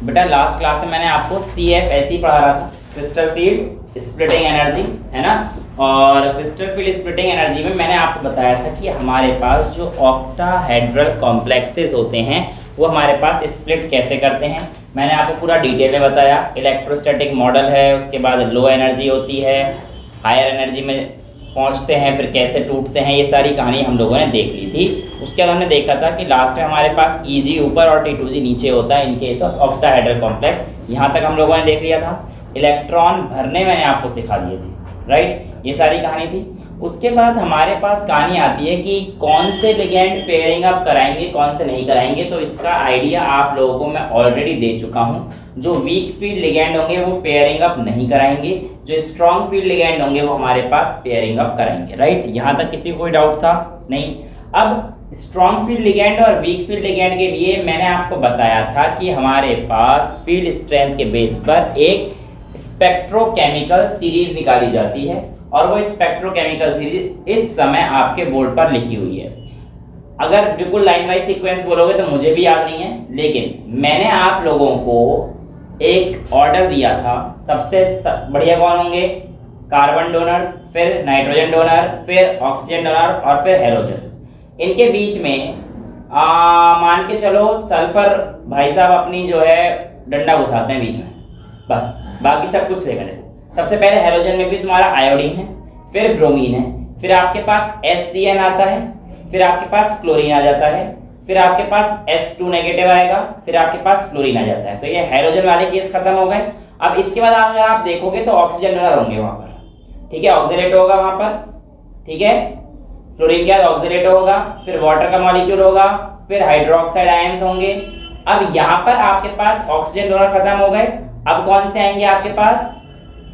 बेटा last class में मैंने आपको CFSE पढ़ा रहा था, क्रिस्टल फील्ड स्प्लिटिंग एनर्जी, है ना। और क्रिस्टल फील्ड स्प्लिटिंग एनर्जी में मैंने आपको बताया था कि हमारे पास जो ऑक्टाहेड्रल कॉम्प्लेक्सेस होते हैं वो हमारे पास स्प्लिट कैसे करते हैं। मैंने आपको पूरा डिटेल में बताया। इलेक्ट्रोस्टैटिक मॉडल है, उसके बाद लो एनर्जी होती है, हायर एनर्जी में पहुंचते हैं, फिर कैसे टूटते हैं, ये सारी कहानी हम लोगों ने देख ली थी। उसके बाद हमने देखा था कि लास्ट में हमारे पास EG ऊपर और T2G नीचे होता है in case of octahedral complex. यहाँ तक हम लोगों ने देख लिया था। इलेक्ट्रॉन भरने मैंने आपको सिखा दिए थे, राइट, ये सारी कहानी थी। उसके बाद हमारे पास कहानी आती है कि कौन से लिगेंड पेयरिंग अप कराएंगे, कौन से नहीं कराएंगे। तो इसका आइडिया आप लोगों को मैं ऑलरेडी दे चुका हूँ। जो वीक फील्ड लिगेंड होंगे वो पेयरिंग अप नहीं कराएंगे, जो स्ट्रॉन्ग फील्ड लिगेंड होंगे वो हमारे पास पेयरिंग अप कराएंगे, राइट। यहाँ तक किसी को कोई डाउट था? नहीं। अब स्ट्रॉन्ग फील्ड लिगेंड और वीक फील्ड लिगेंड के लिए मैंने आपको बताया था कि हमारे पास फील्ड स्ट्रेंथ के बेस पर एक स्पेक्ट्रोकेमिकल सीरीज निकाली जाती है, और वो स्पेक्ट्रोकेमिकल सीरीज इस समय आपके बोर्ड पर लिखी हुई है। अगर बिल्कुल लाइन वाइज सीक्वेंस बोलोगे तो मुझे भी याद नहीं है, लेकिन मैंने आप लोगों को एक ऑर्डर दिया था। सबसे बढ़िया कौन होंगे? कार्बन डोनर्स, फिर नाइट्रोजन डोनर, फिर ऑक्सीजन डोनर और फिर हेलोजन्स। इनके बीच में मान के चलो सल्फर भाई साहब अपनी जो है डंडा घुसाते हैं बीच में, बस बाकी सब कुछ सेकंड है। सबसे पहले हेलोजन में भी तुम्हारा आयोडीन है, फिर ब्रोमीन है, फिर आपके पास SCN आता है, फिर आपके पास क्लोरीन आ जाता है, फिर आपके पास H2 नेगेटिव आएगा, फिर आपके पास फ्लोरीन आ जाता है। तो ये हेलोजन वाले केस खत्म हो गए। अब इसके बाद अगर आप देखोगे तो ऑक्सीजन डोनर होंगे वहां पर, ठीक है, ऑक्सीलेट होगा वहां पर, ठीक है। फ्लोरीन के बाद ऑक्सीलेट होगा, फिर वाटर का मॉलिक्यूल होगा, फिर हाइड्रोक्साइड आयंस होंगे। अब यहाँ पर आपके पास ऑक्सीजन डोनर खत्म हो गए। अब कौन से आएंगे आपके पास?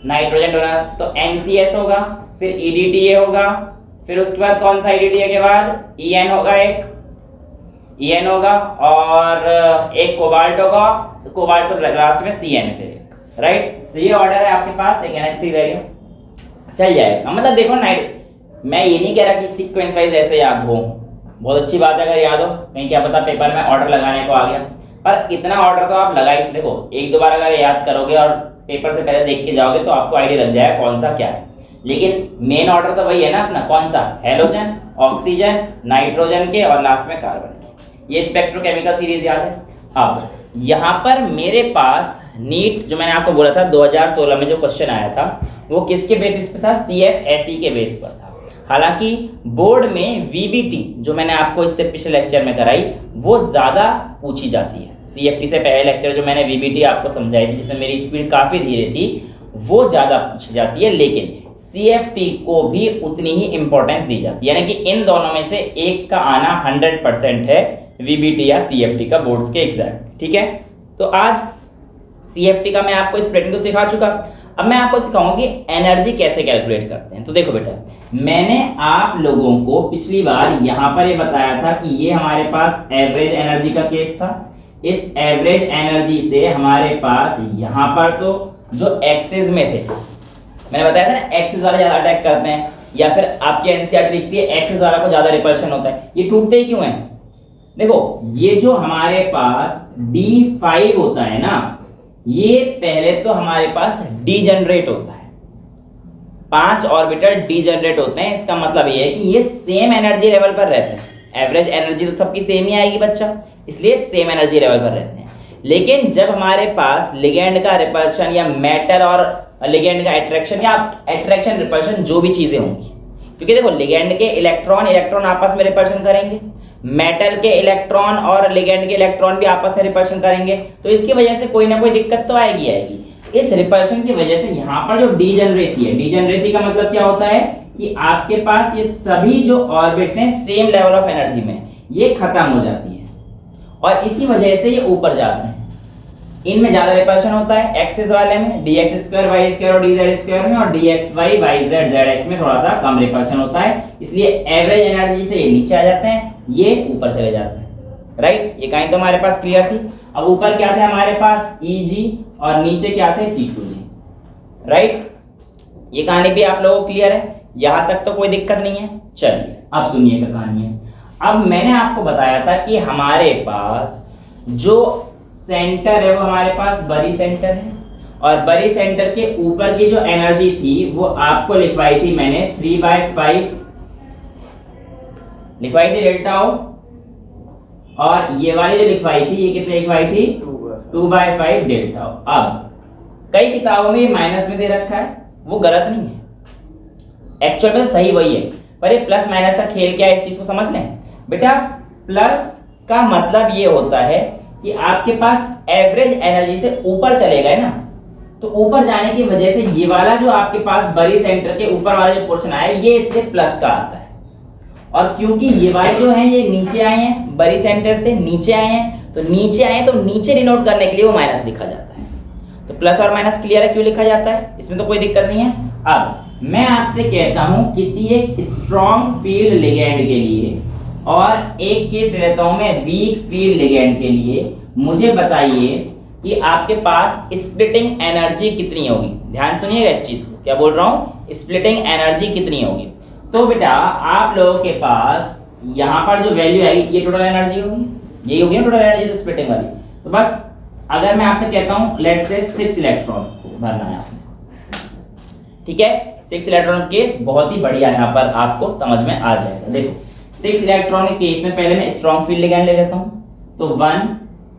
Nitrogen donor. तो NCS होगा, फिर EDTA होगा, फिर उसके बाद कौन सा EDTA के बाद EN होगा, एक EN होगा, और एक कोबाल्ट होगा, कोबाल्ट तो लास्ट में CN फिर एक, राइट। तो ये ऑर्डर है आपके पास, एक NH3 ले लियो, चल जाएगा। मतलब देखो मैं ये नहीं कह रहा कि सीक्वेंस वाइज ऐसे याद हो, बहुत अच्छी बात है अगर याद हो, कहीं क्या पता पेपर में ऑर्डर लगाने को आ गया, पर इतना ऑर्डर तो आप लगा ही देखो। एक दो बार अगर याद करोगे और पेपर से पहले देख के जाओगे तो आपको आइडिया लग जाएगा कौन सा क्या है। लेकिन मेन ऑर्डर तो वही है ना अपना, कौन सा? हेलोजन, ऑक्सीजन, नाइट्रोजन के और लास्ट में कार्बन के। ये स्पेक्ट्रोकेमिकल सीरीज याद है। अब यहाँ पर मेरे पास नीट जो मैंने आपको बोला था 2016 में जो क्वेश्चन आया था वो किसके बेसिस पे था? CFSE के बेस पर था। हालांकि बोर्ड में VBT जो मैंने आपको इससे पिछले लेक्चर में कराई वो ज़्यादा पूछी जाती है। CFT से पहले लेक्चर जो मैंने VBT आपको समझाई थी जिसमें मेरी स्पीड काफ़ी धीरे थी वो ज़्यादा पूछी जाती है, लेकिन CFT को भी उतनी ही इंपॉर्टेंस दी जाती है। यानी कि इन दोनों में से एक का आना 100% है, VBT या CFT का बोर्ड्स के एग्जाम, ठीक है। तो आज CFT का मैं आपको स्प्लिटिंग तो सिखा चुका। अब मैं आपको सिखाऊंगा कि एनर्जी कैसे कैलकुलेट करते हैं। तो देखो बेटा, मैंने आप लोगों को पिछली बार यहाँ पर ये बताया था कि ये हमारे पास एवरेज एनर्जी का केस था। इस एवरेज एनर्जी से हमारे पास यहाँ पर तो जो एक्सेस में थे, मैंने बताया था ना एक्सेस वाले ज्यादा अटैक करते हैं, या फिर आपके NCERT लिखती है एक्सेस वाला को ज्यादा रिपल्शन होता है। ये टूटते ही क्यों है? देखो ये जो हमारे पास D5 होता है ना, ये पहले तो हमारे पास डीजनरेट होता है, 5 ऑर्बिटल डीजनरेट होते हैं। इसका मतलब ये है कि ये सेम एनर्जी लेवल पर रहते हैं। एवरेज एनर्जी तो सबकी सेम ही आएगी बच्चा, इसलिए सेम एनर्जी लेवल पर रहते हैं। लेकिन जब हमारे पास लिगेंड का रिपल्शन या मैटर और लिगेंड का अट्रैक्शन या अट्रैक्शन रिपल्शन जो भी चीजें होंगी, क्योंकि देखो लिगेंड के इलेक्ट्रॉन आपस में रिपल्शन करेंगे, मेटल के इलेक्ट्रॉन और लिगेंड के इलेक्ट्रॉन भी आपस में रिपल्शन करेंगे, तो इसकी वजह से कोई ना कोई दिक्कत तो आएगी। इस रिपल्शन की वजह से यहाँ पर जो डीजनरेसी है, डीजनरेसी का मतलब क्या होता है कि आपके पास ये सभी जो ऑर्बिट्स हैं सेम लेवल ऑफ एनर्जी में ये खत्म हो जाती है, और इसी वजह से ये ऊपर जाते हैं। इनमें ज्यादा रिपल्शन होता है एक्सेस वाले में, dx2 y2 और dz2 में, और dxy yz zx में थोड़ा सा कम रिपल्शन होता है, इसलिए एवरेज एनर्जी से ये नीचे आ जाते हैं, ये ऊपर चले जाते हैं, राइट। ये कहानी तो हमारे पास क्लियर थी। अब ऊपर क्या थे हमारे पास? EG और नीचे क्या थे? T2G, right. ये कहानी भी आप लोगों को क्लियर है, यहां तक तो कोई दिक्कत नहीं है। चलिए अब सुनिए क्या कहानी है। अब मैंने आपको बताया था कि हमारे पास जो सेंटर है वो हमारे पास बरी सेंटर है, और बरी सेंटर के ऊपर की जो एनर्जी थी वो आपको लिखवाई थी मैंने 3/5 लिखवाई थी डेल्टा ओ, और ये वाली जो लिखवाई थी ये कितने लिखवाई थी 2/5 डेल्टा ओ। अब कई किताबों में ये माइनस में दे रखा है, वो गलत नहीं है, एक्चुअल में सही वही है, पर ये प्लस माइनस का खेल क्या है इस चीज को समझ लें बेटा। प्लस का मतलब ये होता है कि आपके पास एवरेज एनर्जी से ऊपर चले गए ना, तो ऊपर जाने की वजह से ये वाला जो आपके पास बरी सेंटर के ऊपर वाला जो पोर्शन आया ये इससे प्लस का आता है, और क्योंकि ये वाले जो हैं ये नीचे आए हैं, बरी सेंटर से नीचे आए हैं, तो नीचे आए तो नीचे डिनोट करने के लिए वो माइनस लिखा जाता है। तो प्लस और माइनस क्लियर है क्यों लिखा जाता है, इसमें तो कोई दिक्कत नहीं है। अब मैं आपसे कहता हूं किसी एक स्ट्रॉन्ग फील्ड लिगेंड के लिए और एक केस लेता हूं मैं वीक फील्ड लिगेंड के लिए, मुझे बताइए कि आपके पास स्प्लिटिंग एनर्जी कितनी होगी। ध्यान सुनिएगा इस चीज को, क्या बोल रहा हूं, स्प्लिटिंग एनर्जी कितनी होगी। तो बेटा आप लोगों के पास यहाँ पर जो वैल्यू आएगी ये टोटल एनर्जी होगी, यही होगी ना टोटल एनर्जी तो स्प्लिटिंग वाली। तो बस अगर मैं आपसे कहता हूँ लेट्स से 6 इलेक्ट्रॉन्स को भरना है आपने, ठीक है, 6 इलेक्ट्रॉन केस बहुत ही बढ़िया यहाँ पर आपको समझ में आ जाएगा। देखो 6 इलेक्ट्रॉन के केस में पहले मैं स्ट्रॉन्ग फील्ड लिगेंड ले लेता हूँ, तो 1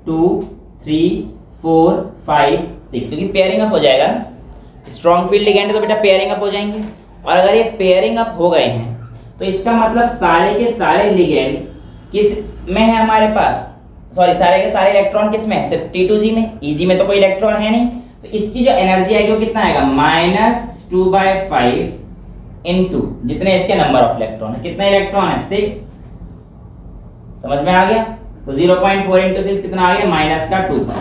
2 3 4 5 6 क्योंकि पेयरिंग अप हो जाएगा ना, स्ट्रॉन्ग फील्ड लिगेंड तो बेटा पेयरिंग अप हो जाएंगे, और अगर ये पेयरिंग अप हो गए हैं तो इसका मतलब सारे के सारे लिगेंड किस में है हमारे पास, सॉरी सारे के सारे इलेक्ट्रॉन किस में है, सिर्फ T2G में, EG में तो कोई इलेक्ट्रॉन है नहीं, तो इसकी जो एनर्जी आएगी वो कितना आएगा -2/5 इनटू जितने इसके नंबर ऑफ इलेक्ट्रॉन है, कितने इलेक्ट्रॉन है 6, समझ में आ गया। तो 0.4 इंटू 6 कितना आ गया -2,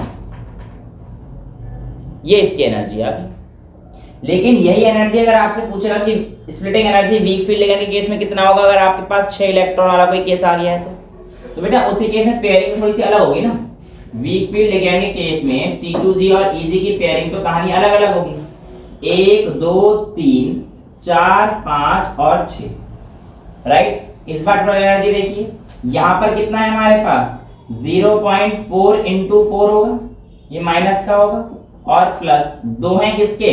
ये इसकी एनर्जी आ गई। लेकिन यही एनर्जी अगर आपसे पूछेगा कि splitting energy weak field ligand के केस में कितना होगा, अगर आपके पास 6 इलेक्ट्रॉन वाला कोई केस आ गया है तो बेटा उसी केस में पेयरिंग थोड़ी सी अलग होगी ना। वीक फील्ड लिगेंड के केस में T2G और EG की पेयरिंग तो कहानी अलग अलग होगी, 1 2 3 4 5 और 6, राइट। इस बार टोटल एनर्जी देखिए, यहाँ पर कितना है हमारे पास 0.4 इंटू 4 होगा, ये माइनस का होगा, और प्लस 2 है किसके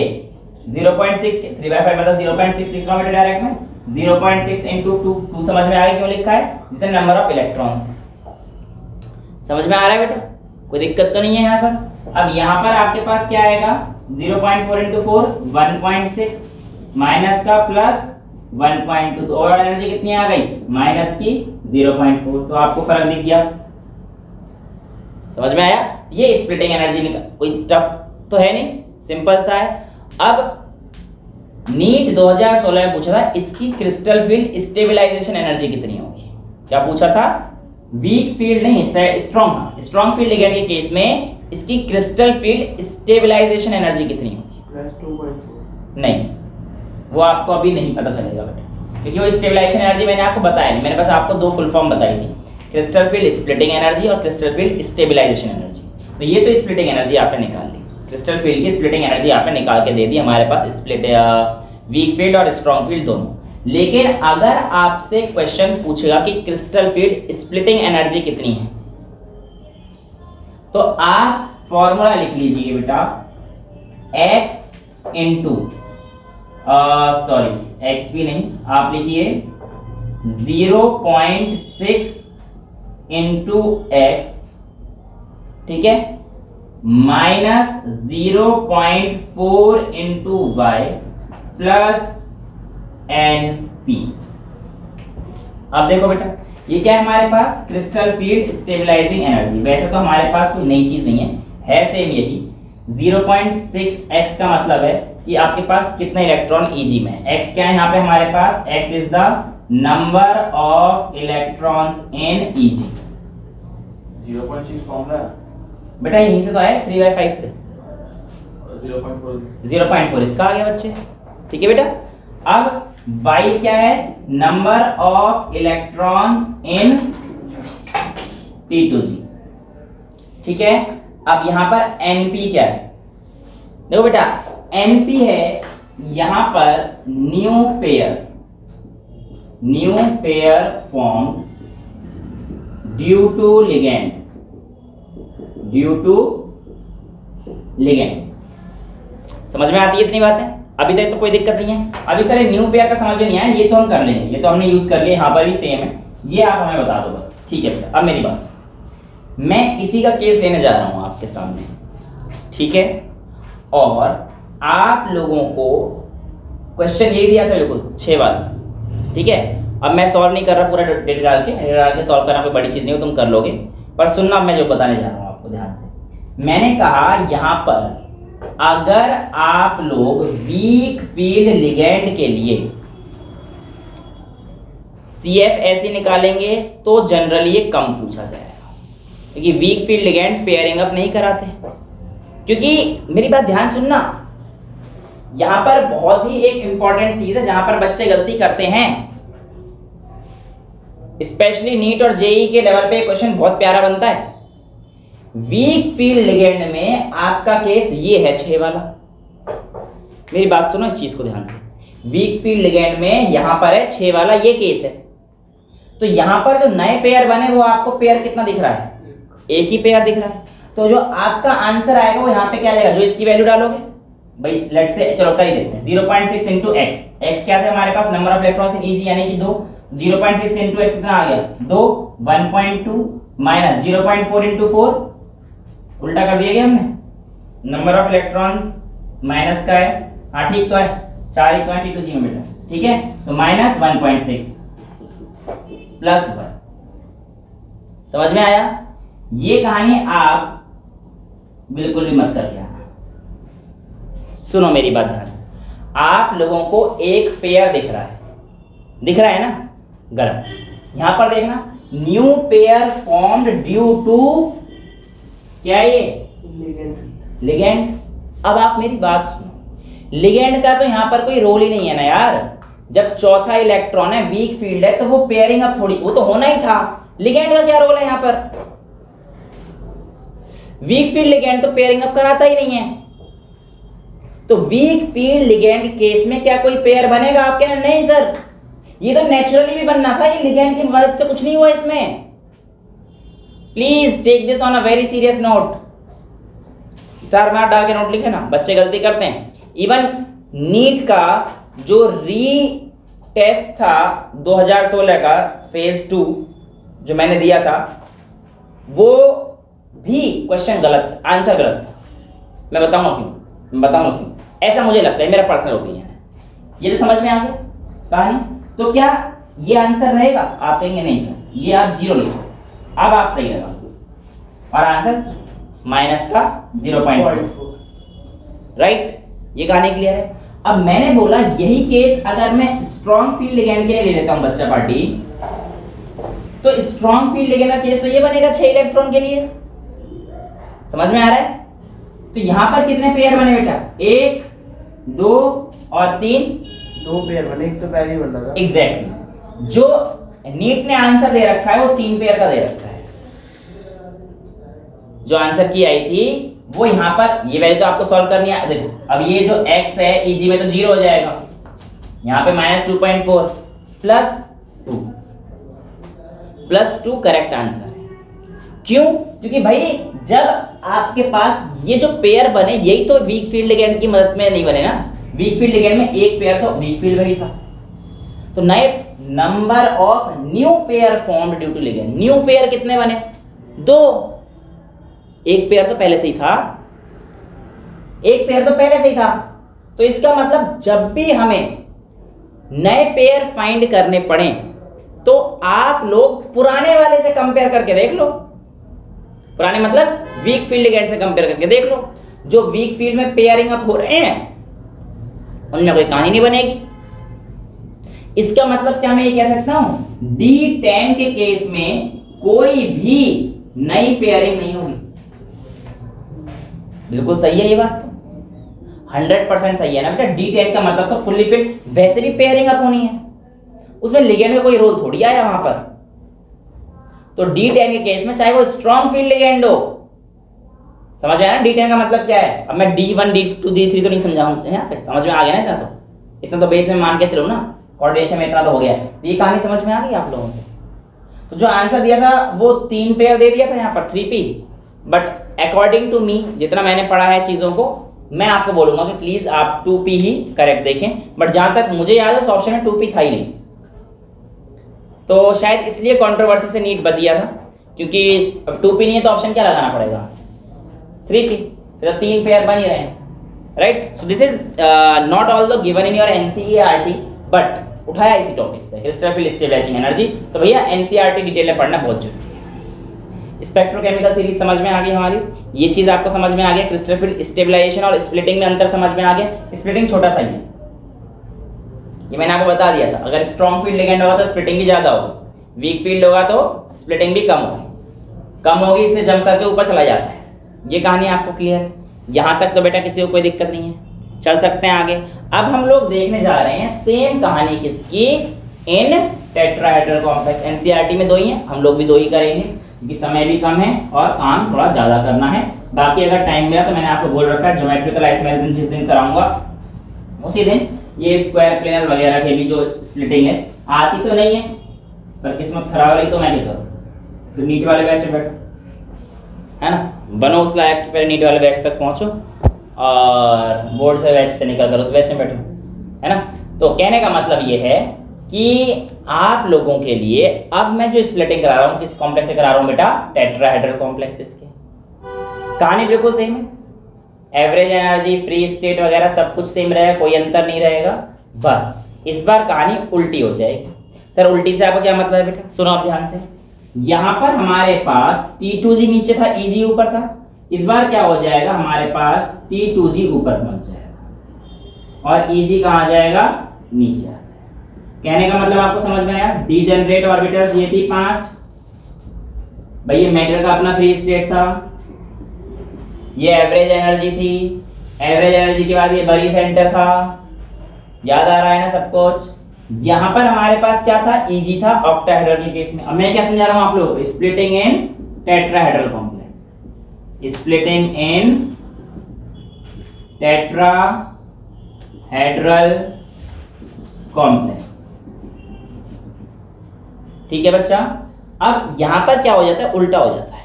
0.6 के, 3/5 मतलब 0.6 लिख रहा हूं डायरेक्ट में, 0.6 इंटू 2 समझ में आ गया क्यों लिखा है, जितने नंबर ऑफ इलेक्ट्रॉन्स है, समझ में आ रहा है बेटा, कोई दिक्कत तो नहीं है यहाँ पर। अब यहाँ पर आपके पास क्या आएगा 0.4 इंटू 4 1.6 माइनस का प्लस 1.2, तो और एनर्जी कितनी आ गई माइनस की 0.4, तो आपको फर्क दिख गया, समझ में आया। ये स्प्लिटिंग एनर्जी निकाल, कोई टफ तो है नहीं, सिंपल सा है। अब नीट 2016 में पूछा था इसकी क्रिस्टल फील्ड स्टेबलाइजेशन एनर्जी कितनी होगी, क्या पूछा था, वीक फील्ड नहीं स्ट्रॉन्ग फील्ड लिगेंड के केस में इसकी क्रिस्टल फील्ड स्टेबलाइजेशन एनर्जी कितनी होगी, नहीं वो आपको अभी नहीं पता चलेगा बेटा, क्योंकि वो स्टेबलाइजेशन एनर्जी मैंने आपको बताया नहीं, मैंने बस आपको दो फुल फॉर्म बताई थी, क्रिस्टल फील्ड स्प्लिटिंग एनर्जी और क्रिस्टल फील्ड स्टेबलाइजेशन एनर्जी। तो ये तो स्प्लिटिंग एनर्जी आपने निकाल ली, क्रिस्टल फील्ड की स्प्लिटिंग एनर्जी आपने निकाल के दे दी हमारे पास, स्प्लिट वीक फील्ड और स्ट्रॉन्ग फील्ड दोनों। लेकिन अगर आपसे क्वेश्चन पूछेगा कि क्रिस्टल फील्ड स्प्लिटिंग एनर्जी कितनी है, तो आप फॉर्मूला लिख लीजिए बेटा, x इंटू सॉरी x भी नहीं, आप लिखिए 0.6 इंटू x, ठीक है, minus 0.4 into y plus NP। अब देखो बेटा ये क्या है हमारे पास, क्रिस्टल फील्ड स्टेबलाइजिंग एनर्जी। वैसे तो हमारे पास कोई नई चीज नहीं है सेम यही। 0.6x का मतलब है कि आपके पास कितने इलेक्ट्रॉन Eg में है। x क्या है यहाँ पे हमारे पास, x is the number of electrons in Eg। 0.6 formula बेटा यहीं से तो आया 3/5 से 0.4 इसका आ गया बच्चे, ठीक है बेटा। अब y क्या है, number of electrons in T2G, ठीक है। अब यहां पर Np क्या है, देखो बेटा Np है यहां पर new pair form due to ligand due to ligand. समझ में आती है इतनी बातें? अभी तक तो कोई दिक्कत नहीं है। अभी सर न्यू पेयर का समझ में नहीं आया, ये तो हम कर लेंगे, ये तो हमने यूज कर लिया, यहाँ पर भी सेम है, ये आप हमें बता दो बस। ठीक है बेटा, अब मेरी बात सुनो, मैं इसी का केस लेने जा रहा हूँ आपके सामने, ठीक है? और आप लोगों को क्वेश्चन यही दिया था बिल्कुल 6 वाला, ठीक है? अब मैं सॉल्व नहीं कर रहा पूरा डेटा डाल के सॉल्व करना कोई बड़ी चीज नहीं हो, तुम कर लोगे, पर सुनना मैं जो बताने जा रहा हूँ आपको ध्यान से। मैंने कहा यहाँ पर अगर आप लोग वीक फील्ड लिगेंड के लिए CFSE निकालेंगे तो जनरली ये कम पूछा जाएगा, क्योंकि weak field ligand pairing up नहीं कराते। क्योंकि मेरी बात ध्यान सुनना, यहां पर बहुत ही एक इंपॉर्टेंट चीज है जहां पर बच्चे गलती करते हैं, स्पेशली नीट और जेई के लेवल पे क्वेश्चन बहुत प्यारा बनता है। वीक फील्ड लिगेंड में आपका केस ये है 6 वाला। मेरी बात सुनो इस चीज को ध्यान से, वीक फील्ड लिगेंड में यहां पर है 6 वाला ये केस है। तो यहां पर जो नए पेयर बने वो आपको पेयर कितना दिख रहा है? एक ही पेयर दिख रहा है। तो जो आपका आंसर आएगा वो यहाँ पे क्या आएगा, जो इसकी वैल्यू डालोगे भाई, लेट्स से चलो कर ही देते हैं 0.6 इंटू एक्स। एक्स क्या था हमारे पास? Number of electrons in each यानी कि 2। 0.6 इंटू एक्स कितना आ गया? 2। 1.2 माइनस 0.4 इंटू 4, उल्टा कर दिया गया हमने, नंबर ऑफ इलेक्ट्रॉन्स माइनस का है, हाँ ठीक तो है, 4 इक्वल टू 0 बेटा, ठीक है? तो माइनस 1.6 प्लस 1। समझ में आया? ये कहानी आप बिल्कुल भी मत करके आना। सुनो मेरी बात ध्यान से, आप लोगों को एक पेयर दिख रहा है ना? गलत। यहां पर देखना, new pair formed due to क्या है ये? लिगेंड। अब आप मेरी बात सुनो, लिगेंड का तो यहां पर कोई रोल ही नहीं है ना यार। जब चौथा इलेक्ट्रॉन है, वीक फील्ड है, तो वो पेयरिंग अप थोड़ी, वो तो होना ही था। लिगेंड का क्या रोल है यहां पर? वीक फील्ड लिगेंड तो पेयरिंग अप कराता ही नहीं है। तो वीक फील्ड लिगेंड केस में क्या कोई पेयर बनेगा? आप कह रहे नहीं सर, ये तो नेचुरली भी बनना था, ये लिगेंड की मदद से कुछ नहीं हुआ इसमें। Please take this on a very serious note. Star mark डाल के नोट लिखे ना, बच्चे गलती करते हैं। इवन नीट का जो री टेस्ट था 2016 का फेज 2 जो मैंने दिया था, वो भी क्वेश्चन गलत, आंसर गलत था। मैं बताऊंगा क्यों, ऐसा मुझे लगता है, मेरा पर्सनल ओपिनियन है। ये तो समझ में आ गया कहानी? तो क्या ये आंसर रहेगा? आप कहेंगे नहीं सर, ये आप 0 लिखो, अब आप सही लगा, और आंसर माइनस का 0.4, राइट? ये कहानी क्लियर है? अब मैंने बोला यही केस अगर मैं स्ट्रॉन्ग फील्ड लिगेंड के लिए ले लेता हूं बच्चा पार्टी, तो स्ट्रॉन्ग फील्ड लिगेंड का केस तो ये बनेगा 6 इलेक्ट्रॉन के लिए। समझ में आ रहा है? तो यहां पर कितने पेयर बने बेटा? 1, 2 और 3। 2 पेयर बने, एक तो पहले ही बन रहा था। एग्जैक्टली। जो नीट ने आंसर दे रखा है वो 3 पेयर का दे रखा है। जो आंसर की आई थी वो यहां पर, ये वैल्यू तो आपको सॉल्व करनी है। देखो अब ये जो x है इजी में तो 0 हो जाएगा, यहां पे -2.4 प्लस 2 करेक्ट आंसर है। क्यों? क्योंकि भाई जब आपके पास ये जो पेयर बने, यही तो वीक फील्ड लिगेंड की मदद में नहीं बने ना। वीक फील्ड लिगेंड में एक पेयर तो वीक फील्ड में ही था। तो नए number of new pair formed due to ligand, new pair कितने बने? 2। एक पेयर तो पहले से ही था, तो इसका मतलब जब भी हमें नए पेयर फाइंड करने पड़े तो आप लोग पुराने वाले से कंपेयर करके देख लो। पुराने मतलब वीक फील्ड लिगेंड से कंपेयर करके देख लो। जो वीक फील्ड में पेयरिंग अप हो रहे हैं उनमें कोई कहानी नहीं बनेगी। इसका मतलब क्या मैं ये कह सकता हूं, D10 के केस में कोई भी नई पेयरिंग नहीं होगी। बिल्कुल सही है ये बात, 100% सही है ना बेटा। D10 का मतलब तो फुल्ली फिल्ड, वैसे भी पेयरिंग अप होनी है, उसमें लिगेंड का कोई रोल थोड़ी आया वहां पर। तो D10 के केस में चाहे वो स्ट्रॉन्ग फील्ड लिगेंड हो, समझ में आया ना D10 का मतलब क्या है? अब मैं D1 D2 D3 तो नहीं समझाऊंगा यहाँ पे, समझ में आ गया ना? इतना तो बेस में मान के चलो ना, कोऑर्डिनेशन में इतना तो हो गया। ये कहानी समझ में आ गई आप लोगों को? तो जो आंसर दिया था वो 3 पेयर दे दिया था यहाँ पर 3p, but according to me जितना मैंने पढ़ा है चीज़ों को, मैं आपको बोलूंगा कि प्लीज़ आप 2p ही करेक्ट देखें, बट जहां तक मुझे याद है उस ऑप्शन में 2p था ही नहीं, तो शायद इसलिए कंट्रोवर्सी से नीट बच गया था, क्योंकि अब 2p नहीं है तो ऑप्शन क्या लगाना पड़ेगा, 3p, फिर तो 3 पेयर बन ही रहे हैं, right. So this is not although given in your NCERT, but उठाया इसी टॉपिक से, क्रिस्टल फील्ड स्टेबलाइजिंग एनर्जी, तो भैया एनसीईआरटी डिटेल में पढ़ना बहुत जरूरी है। स्पेक्ट्रोकेमिकल सीरीज समझ में आ गई हमारी, ये चीज आपको समझ में आ गया, क्रिस्टल फील्ड स्टेबलाइजेशन और स्प्लिटिंग में अंतर समझ में आ गया। स्प्लिटिंग छोटा सा ही है, ये मैंने आपको बता दिया था, अगर स्ट्रॉन्ग फील्ड लिगेंड होगा तो स्प्लिटिंग भी ज्यादा होगी, वीक फील्ड होगा तो स्प्लिटिंग भी कम होगी, इससे जम करके ऊपर चला जाता है। ये कहानी आपको क्लियर है, यहाँ तक तो बेटा किसी को कोई दिक्कत नहीं है, चल सकते हैं आगे। अब हम लोग देखने जा रहे हैं सेम कहानी किसकी, इन टेट्राहेड्रल कॉम्प्लेक्स। एनसीईआरटी में 2 ही हैं, हम लोग भी 2 ही करेंगे क्योंकि समय भी कम है और काम थोड़ा ज़्यादा करना है। बाकी अगर टाइम मिला तो मैंने आपको बोल रखा है ज्योमेट्रिकल आइसोमेरिज्म जिस दिन कराऊंगा उसी दिन ये स्क्वायर प्लेनर वगैरह के भी जो स्प्लिटिंग है आती तो नहीं है, पर किस्मत खराब रही तो मैं क्या करूँ, फिर नीट वाले बैच में बैठो, है ना, बनो उस लायक कि पहले नीट वाले बैच तक पहुँचो और बोर्ड से बैच से निकल कर उस बैच में बैठो, है ना। तो कहने का मतलब ये है कि आप लोगों के लिए अब मैं जो स्प्लिटिंग करा रहा हूँ किस कॉम्प्लेक्स से करा रहा हूँ बेटा, टेट्राहेड्रल कॉम्प्लेक्सेस के। कहानी बिल्कुल सेम है, एवरेज एनर्जी, फ्री स्टेट वगैरह सब कुछ सेम रहेगा, कोई अंतर नहीं रहेगा, बस इस बार कहानी उल्टी हो जाएगी। सर उल्टी से आपको क्या मतलब है बेटा, सुनो आप ध्यान से, यहाँ पर हमारे पास T2G नीचे था, EG ऊपर था, इस बार क्या हो जाएगा, हमारे पास T2G ऊपर पहुंच जाएगा और EG कहाँ आ जाएगा, नीचे आ जाएगा। कहने का मतलब आपको समझ में आया, डीजेनरेट ऑर्बिटल्स ये थी 5, भाई ये मैटर का अपना फ्री स्टेट था, ये एवरेज एनर्जी थी, एवरेज एनर्जी के बाद ये बरी सेंटर था, याद आ रहा है ना सब कुछ। यहाँ पर हमारे पास क्या था, EG था ऑक्टाहेड्रल के केस में। अब मैं क्या समझा रहा हूँ आप लोगों को, स्प्लिटिंग इन टेट्राहेड्रल कॉम्प्लेक्स, स्प्लिटिंग इन टेट्राहेड्रल कॉम्प्लेक्स, ठीक है बच्चा। अब यहां पर क्या हो जाता है, उल्टा हो जाता है।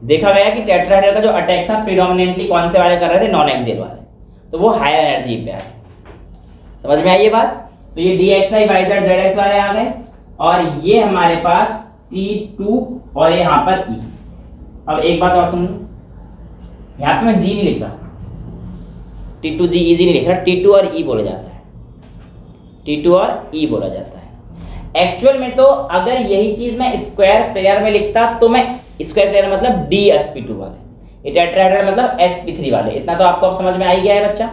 देखा गया कि टेट्राहेड्रल का जो अटैक था प्रीडोमिनेंटली कौन से वाले कर रहे थे, नॉन एक्सियल वाले, तो वो हायर एनर्जी पे आए, समझ में आई ये बात। तो ये DXY YZ ZX वाले आ गए और ये हमारे पास T2 और यहाँ पर E। अब एक बात और सुन लो, यहाँ पे मैं G नहीं लिख रहा, T2G EG नहीं लिख रहा, T2 और E बोला जाता है, T2 और E बोला जाता है। एक्चुअल में तो अगर यही चीज मैं स्क्वायर पेयर में लिखता तो मैं स्क्वायर पेयर मतलब DsP2 वाले, ये टेट्राहेड्रल मतलब sp3 वाले, इतना तो आपको अब समझ में आ ही गया है बच्चा।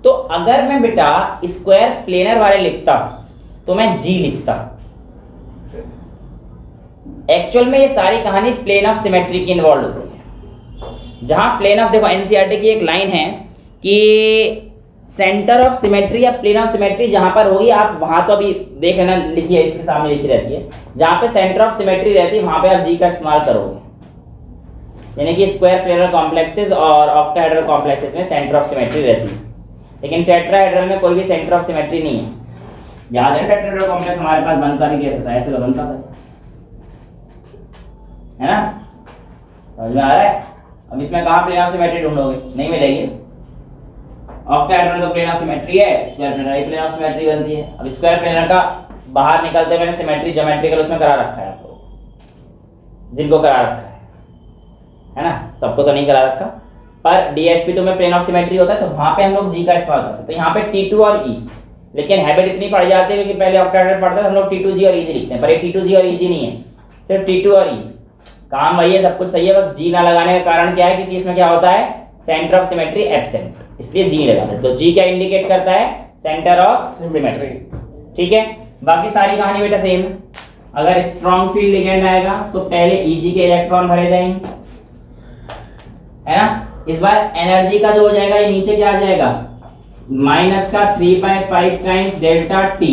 तो अगर मैं बेटा स्क्वायर प्लेनर वाले लिखता तो मैं G लिखता। एक्चुअल में ये सारी कहानी प्लेन ऑफ सिमेट्री की इन्वॉल्व होती है, जहां प्लेन ऑफ, देखो एनसीईआरटी की एक लाइन है कि सेंटर ऑफ सिमेट्री या प्लेन ऑफ सिमेट्री जहां पर होगी, आप वहां तो अभी देख लेना, लिखी है इसके सामने लिखी रहती है, जहां पे सेंटर ऑफ सिमेट्री रहती है वहां पे आप G का इस्तेमाल करोगे, यानी कि स्क्वायर प्लेनर कॉम्प्लेक्सेस और ऑक्टाहेड्रल कॉम्प्लेक्सेस में सेंटर ऑफ सिमेट्री रहती है, लेकिन टेट्राहेड्रल में कोई भी सेंटर ऑफ सिमेट्री नहीं है। याद है टेट्राहेड्रल कॉम्प्लेक्स हमारे पास बनता भी कैसे था, ऐसे तो बनता था, है ना, समझ में आ रहा है। अब इसमें कहाँ प्लेन ऑफ सिमेट्री ढूंढोगे, नहीं मिलेगी। ऑक्टाहेड्रल तो प्लेन ऑफ सिमेट्री है, स्क्वायर प्लेनर ही प्लेन ऑफ सिमेट्री बनती है। अब स्क्वायर प्लेनर का बाहर निकलते मैंने सिमेट्री ज्योमेट्रिकल उसमें करा रखा है आप लोगों को, जिनको करा रखा है ना, सबको तो नहीं करा रखा, पर DsP2 में प्लेन ऑफ सिमेट्री होता है तो वहां पे हम लोग G का इस्तेमाल करते हैं। तो यहाँ पे T2 और E, लेकिन हैबिट इतनी पड़ जाती है कि पहले ऑक्टाहेड्रल पढ़ते हैं हम लोग T2G और EG लिखते हैं, पर ये T2G और EG नहीं है, सिर्फ T2 और E। काम वही है, सब कुछ सही है, बस G ना लगाने का कारण क्या है, क्योंकि इसमें क्या होता है, सेंटर ऑफ सिमेट्री एब्सेंट, इसलिए G लगाते हैं। तो G क्या इंडिकेट करता है, सेंटर ऑफ सिमेट्री, ठीक है। बाकी सारी कहानी बेटा सेम है। अगर स्ट्रॉन्ग फील्ड लिगेंड आएगा तो पहले EG के इलेक्ट्रॉन भरे जाएंगे, है ना। इस बार एनर्जी का जो हो जाएगा, ये नीचे क्या आ जाएगा, माइनस का 3/5 टाइम्स डेल्टा T,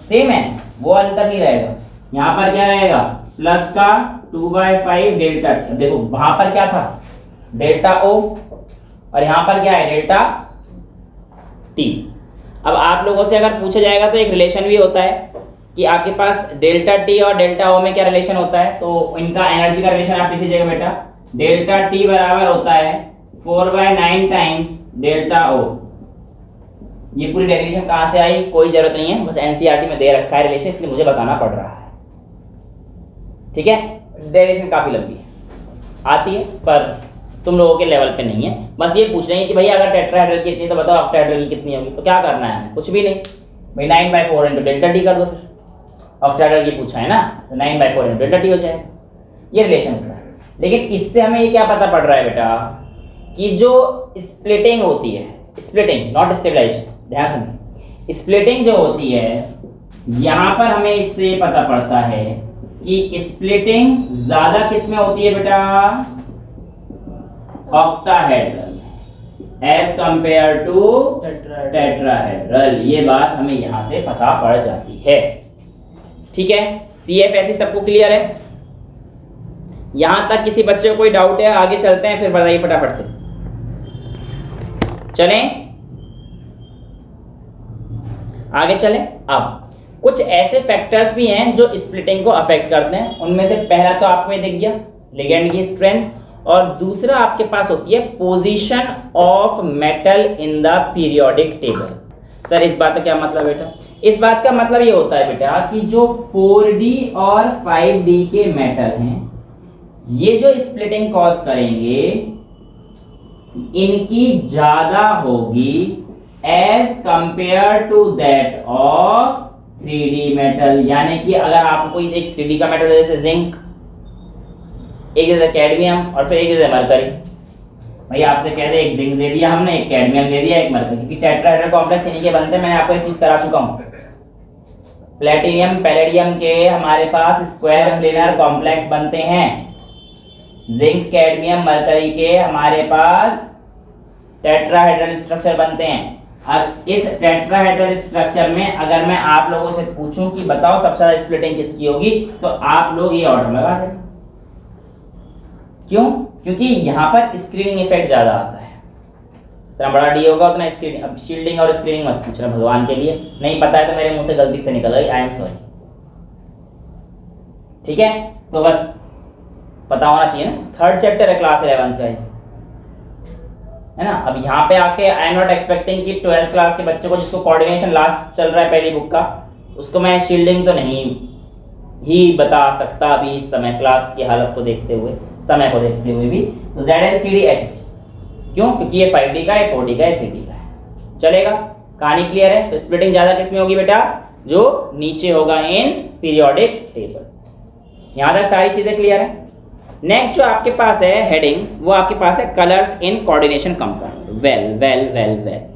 सेम है, वो अंतर नहीं रहेगा। यहाँ पर क्या रहेगा, प्लस का 2/5 डेल्टा T। देखो वहां पर क्या था, डेल्टा O, और यहाँ पर क्या है, डेल्टा T। अब आप लोगों से अगर पूछा जाएगा तो एक रिलेशन भी होता है कि आपके पास डेल्टा टी और डेल्टा ओ में क्या रिलेशन होता है, तो इनका एनर्जी का रिलेशन आप लिख लीजिएगा बेटा। डेल्टा टी बराबर होता है 4/9 टाइम्स डेल्टा ओ। ये पूरी डेरिवेशन कहाँ से आई कोई जरूरत नहीं है, बस एनसीईआरटी में दे रखा है रिलेशन, इसलिए मुझे बताना पड़ रहा है। ठीक है, डेरिवेशन काफी लंबी है, आती है पर तुम लोगों के लेवल पे नहीं है। बस ये पूछ रहे हैं कि भाई अगर टेट्राहेड्रल की इतनी तो बताओ ऑक्टाहेड्रल की कितनी होगी, तो क्या करना है हमें, कुछ भी नहीं भाई 9/4 इंटू डेल्टा टी कर दो। फिर ऑक्टाहेड्रल की पूछा है ना, तो 9/4 इंटू डेल्टा टी हो जाएगा, ये रिलेशन होता है। लेकिन इससे हमें ये क्या पता पड़ रहा है बेटा कि जो स्प्लिटिंग होती है, स्प्लिटिंग नॉट स्टेबलाइजेशन, ध्यान सुनिए, स्प्लिटिंग जो होती है यहाँ पर हमें इससे पता पड़ता है कि स्प्लिटिंग ज्यादा किस में होती है बेटा, octahedral as compare to tetrahedral. ये बात हमें यहां से पता पड़ जाती है। ठीक है, CF ऐसी सबको क्लियर है? यहां तक किसी बच्चे को कोई डाउट है? आगे चलते हैं, फिर बताइए फटाफट से चलें, आगे चलें। अब कुछ ऐसे फैक्टर्स भी हैं जो स्प्लिटिंग को अफेक्ट करते हैं। उनमें से पहला तो आपको ये दिख गया लिगेंड की स्ट्रेंथ, और दूसरा आपके पास होती है position of metal in the periodic table. Sir इस बात का क्या मतलब बेटा? इस बात का मतलब ये होता है बेटा कि जो 4D और 5D के मेटल हैं, ये जो स्प्लिटिंग कॉज करेंगे इनकी ज्यादा होगी as compare to that of 3D metal. यानी कि अगर आपको एक 3D का मेटल जैसे जिंक, एक जैसे कैडमियम और फिर एक जैसे मरकरी, भाई आपसे कह दे एक जिंक दे दिया हमने, एक कैडमियम दे दिया, एक मरकरी, क्योंकि टेट्राहेड्रल कॉम्प्लेक्स इन्हीं के बनते हैं। मैंने आपको एक चीज करा चुका हूं, प्लेटिनियम पैलेडियम के हमारे पास स्क्वायर प्लेनर कॉम्प्लेक्स बनते हैं, जिंक कैडमियम मरकरी के हमारे पास टेट्राहेड्रल स्ट्रक्चर बनते हैं। अब इस टेट्राहेड्रल स्ट्रक्चर में अगर मैं आप लोगों से पूछूं कि बताओ सबसे ज्यादा स्प्लिटिंग किसकी होगी, तो आप लोग ये ऑर्डर लगा दें। क्यों? क्योंकि यहाँ पर स्क्रीनिंग इफेक्ट ज्यादा आता है, जितना बड़ा डी होगा उतना स्क्रीनिंग। अब शील्डिंग और स्क्रीनिंग मत पूछना भगवान के लिए, नहीं पता है तो मेरे मुंह से गलती से निकल गई, आई एम सॉरी। ठीक है, तो बस पता होना चाहिए ना, थर्ड चैप्टर है क्लास 11 का है ना। अब यहाँ पे आके आई एम नॉट एक्सपेक्टिंग कि 12th क्लास के बच्चों को जिसको कोऑर्डिनेशन लास्ट चल रहा है पहली बुक का, उसको मैं शील्डिंग तो नहीं ही बता सकता अभी इस समय, क्लास की हालत को देखते हुए, समय को देखते हुए भी। तो ZNCDHG क्यों? क्योंकि ये 5D का है, 4D का है, 3D का है, चलेगा। कहानी क्लियर है? तो स्प्लिटिंग ज्यादा किसमें होगी बेटा? जो नीचे होगा इन पीरियोडिक टेबल। यहां तक सारी चीजें क्लियर है। नेक्स्ट जो आपके पास है हेडिंग, वो आपके पास है colours in coordination compound. Well well well well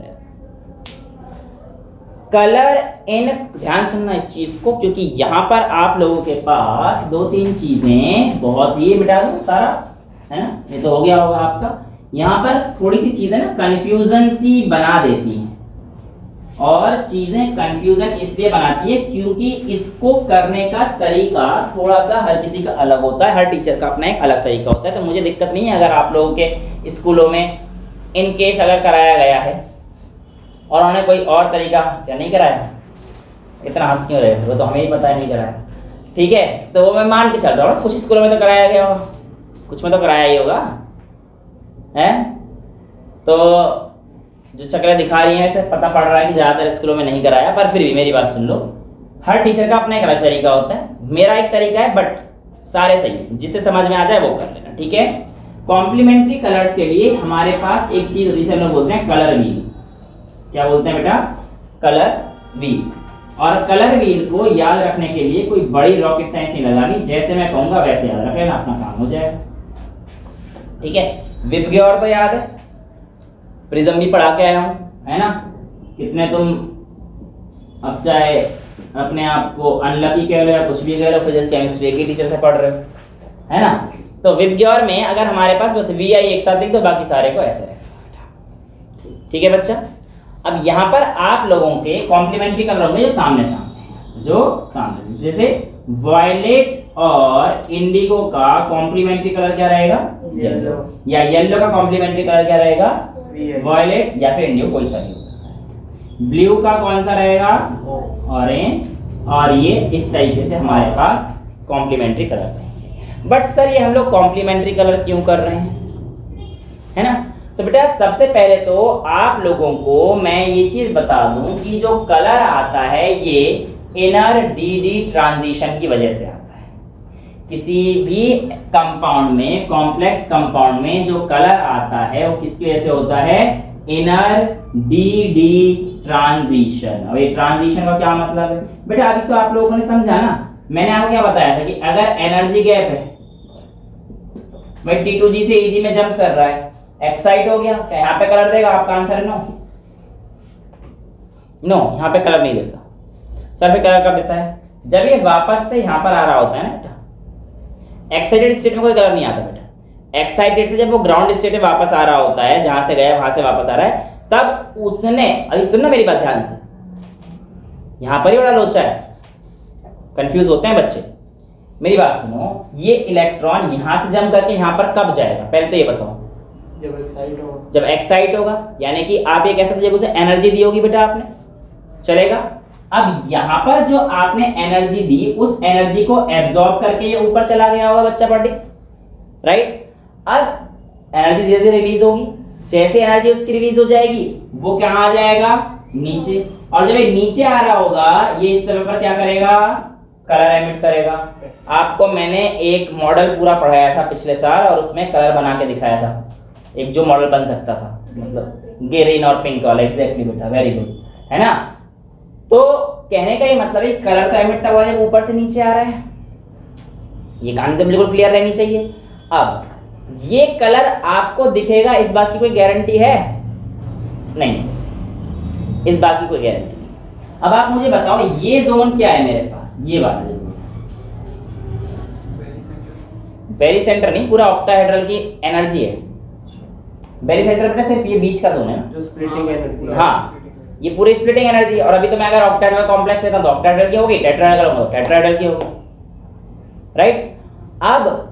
colour इन, ध्यान सुनना इस चीज को, क्योंकि यहां पर आप लोगों के पास 2-3 चीजें बहुत ही, मिटा दो सारा है ना, ये तो हो गया होगा आपका। यहां पर थोड़ी सी चीजें ना कंफ्यूजन सी बना देती हैं, और चीजें कंफ्यूजन इसलिए बनाती है क्योंकि इसको करने का तरीका थोड़ा सा हर किसी का अलग होता है, हर टीचर का अपना एक अलग तरीका होता है। तो मुझे दिक्कत नहीं है अगर आप लोगों के स्कूलों में इन केस अगर कराया गया है और उन्होंने कोई और तरीका क्या नहीं कराया, इतना हंस क्यों रहे, वो तो हमें ही पता है नहीं कराया। ठीक है, तो वो मैं मान के चल रहा हूँ, कुछ स्कूलों में तो कराया गया होगा, कुछ में तो कराया ही होगा है। तो जो चक्रें दिखा रही हैं, इससे पता पड़ रहा है कि ज़्यादातर स्कूलों में नहीं कराया, पर फिर भी मेरी बात सुन लो, हर टीचर का अपना एक अलग तरीका होता है। मेरा एक तरीका है, बट सारे सही है, जिससे समझ में आ जाए वो कर लेना। ठीक है, कॉम्प्लीमेंट्री कलर्स के लिए हमारे पास एक चीज जिसे हम लोग बोलते हैं कलर व्हील। क्या बोलते हैं बेटा? Colour wheel. और कलर व्हील को याद रखने के लिए कोई बड़ी रॉकेट साइंस नहीं लगानी, जैसे मैं कहूंगा वैसे याद रख लेना, अपना काम हो जाएगा। ठीक है, विबग्योर तो याद है, प्रिज्म भी पढ़ा के आया हूं, है ना। कितने तुम अब चाहे अपने आप को अनलकी कह लो या कुछ भी कह लो, फिजिक्स केमिस्ट्री के टीचर से पढ़ रहे हो, है ना। तो विबग्योर में अगर हमारे पास बस VI एक साथ लिख दो, बाकी सारे को ऐसे रखें। ठीक है बच्चा, अब यहाँ पर आप लोगों के कॉम्प्लीमेंट्री कलर होंगे जो सामने सामने, जो सामने, जैसे वायलेट और इंडिगो का कॉम्प्लीमेंट्री कलर क्या रहेगा? येलो। या येलो का कॉम्प्लीमेंट्री कलर क्या रहेगा? वायलेट या फिर इंडिगो, कोई सा भी हो सकता है। ब्लू का कौन सा रहेगा? ऑरेंज। और ये इस तरीके से हमारे पास कॉम्प्लीमेंट्री कलर रहेंगे। बट सर ये हम लोग कॉम्प्लीमेंट्री कलर क्यों कर रहे हैं, है ना? तो बेटा सबसे पहले तो आप लोगों को मैं ये चीज बता दूं कि जो कलर आता है ये इनर डी ट्रांजिशन की वजह से आता है। किसी भी कंपाउंड में, कॉम्प्लेक्स कंपाउंड में जो कलर आता है वो किसकी वजह से होता है? Inner D transition. अब ये ट्रांजिशन का क्या मतलब है बेटा? अभी तो आप लोगों ने समझा ना, मैंने आपको क्या बताया था कि अगर एनर्जी गैप है, भाई T2G से EG में जंप कर रहा है, एक्साइट हो गया, क्या यहाँ पे कलर देगा? आपका आंसर है नो। नो, यहाँ पे कलर नहीं देता। सर पे कलर कब देता है? जब ये वापस से यहाँ पर आ रहा होता है ना बेटा। एक्साइटेड स्टेट में कोई कलर नहीं आता बेटा। एक्साइटेड से जब वो ग्राउंड स्टेट में वापस आ रहा होता है, जहां से गया वहां से वापस आ रहा है, तब उसने, अभी सुनना मेरी बात ध्यान से, यहां पर ही बड़ा लोचा है, कंफ्यूज होते हैं बच्चे। मेरी बात सुनो, ये इलेक्ट्रॉन यहां से जंप करके यहां पर कब जाएगा? पहले तो ये बताओ। जब एक्साइट होगा। जब एक्साइट होगा, यानी कि आप ये कह सकते हो उसे एनर्जी दी होगी बेटा आपने, चलेगा। अब यहां पर जो आपने एनर्जी दी, उस एनर्जी को एब्जॉर्ब करके ये ऊपर चला गया होगा बच्चा पार्टी, राइट? अब एनर्जी धीरे धीरे रिलीज होगी, जैसे एनर्जी उसकी रिलीज हो जाएगी वो कहाँ आ जाएगा? नीचे। और जब ये नीचे आ रहा होगा, ये इस समय पर क्या करेगा? कलर एमिट करेगा। आपको मैंने एक मॉडल पूरा पढ़ाया था पिछले साल और उसमें कलर बना के दिखाया था, एक जो मॉडल बन सकता था, मतलब ग्रीन और पिंक वाला। एग्जैक्टली बेटा, वेरी गुड, है ना? तो कहने का ये मतलब है कलर का एमिट तब जब ऊपर से नीचे आ रहा है। ये कहानी तो बिल्कुल क्लियर रहनी चाहिए। अब ये कलर आपको दिखेगा, इस बात की कोई गारंटी है? नहीं, इस बात की कोई गारंटी नहीं। अब आप मुझे बताओ ये जोन क्या है मेरे पास? ये वाला जोन, बेरी सेंटर नहीं, पूरा ऑक्टाहेड्रल की एनर्जी है। बेरी सेंटर पे सिर्फ ये बीच का जोन है ना, जो स्प्लिटिंग एनर्जी। हाँ, ये पूरी स्प्लिटिंग एनर्जी। और अभी तो मैं अगर ऑक्टाहेड्रल कॉम्प्लेक्स लेता तो ऑक्टाहेड्रल की होगी, टेट्राहेड्रल होगा टेट्राहेड्रल की होगी, राइट? अब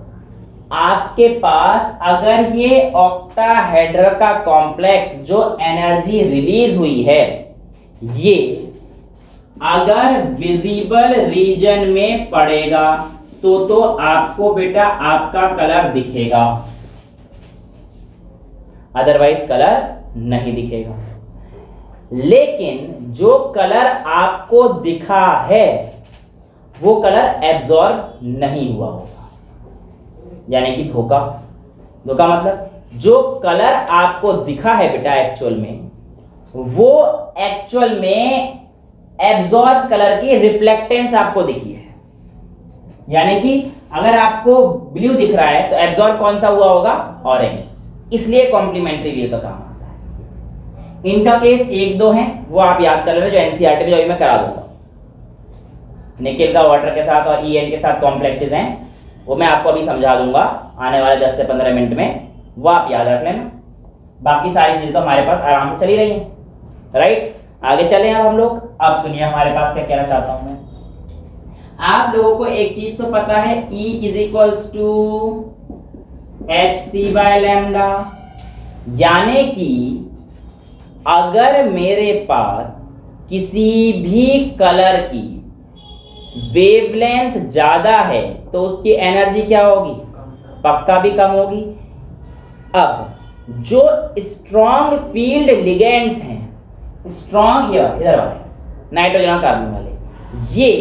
आपके पास अगर ये ऑक्टाहेड्रल का कॉम्प्लेक्स जो एनर्जी रिलीज हुई है, ये अगर विजिबल रीजन में पड़ेगा तो आपको बेटा आपका कलर दिखेगा, अदरवाइज कलर नहीं दिखेगा। लेकिन जो कलर आपको दिखा है वो कलर एब्जॉर्ब नहीं हुआ होगा, यानी कि धोखा। धोखा मतलब जो कलर आपको दिखा है बेटा एक्चुअल में, वो एक्चुअल में एब्जॉर्ब कलर की रिफ्लेक्टेंस आपको दिखी है। यानी कि अगर आपको ब्लू दिख रहा है तो एब्जॉर्ब कौन सा हुआ होगा? ऑरेंज। इसलिए कॉम्प्लीमेंट्री वे का काम आता है। इनका केस एक दो हैं, वो आप याद कर लेना, जो एनसीईआरटी में जो मैं करा दूंगा। निकेल का वाटर के साथ और EN के साथ कॉम्प्लेक्सेस हैं, वो मैं आपको अभी समझा दूंगा आने वाले 10 से 15 मिनट में, वो आप याद रख लेना। बाकी सारी चीजें तो हमारे पास आराम से चली रही हैं, राइट? आगे चले अब हम लोग। अब सुनिए हमारे पास क्या कहना चाहता हूं मैं। आप लोगों को एक चीज तो पता है, E = hc/λ, यानी कि अगर मेरे पास किसी भी कलर की वेवलेंथ ज्यादा है तो उसकी एनर्जी क्या होगी? पक्का भी कम होगी। अब जो स्ट्रॉन्ग फील्ड लिगेंड्स हैं, स्ट्रॉन्ग इधर वाले नाइट्रोजन और कार्बन वाले, ये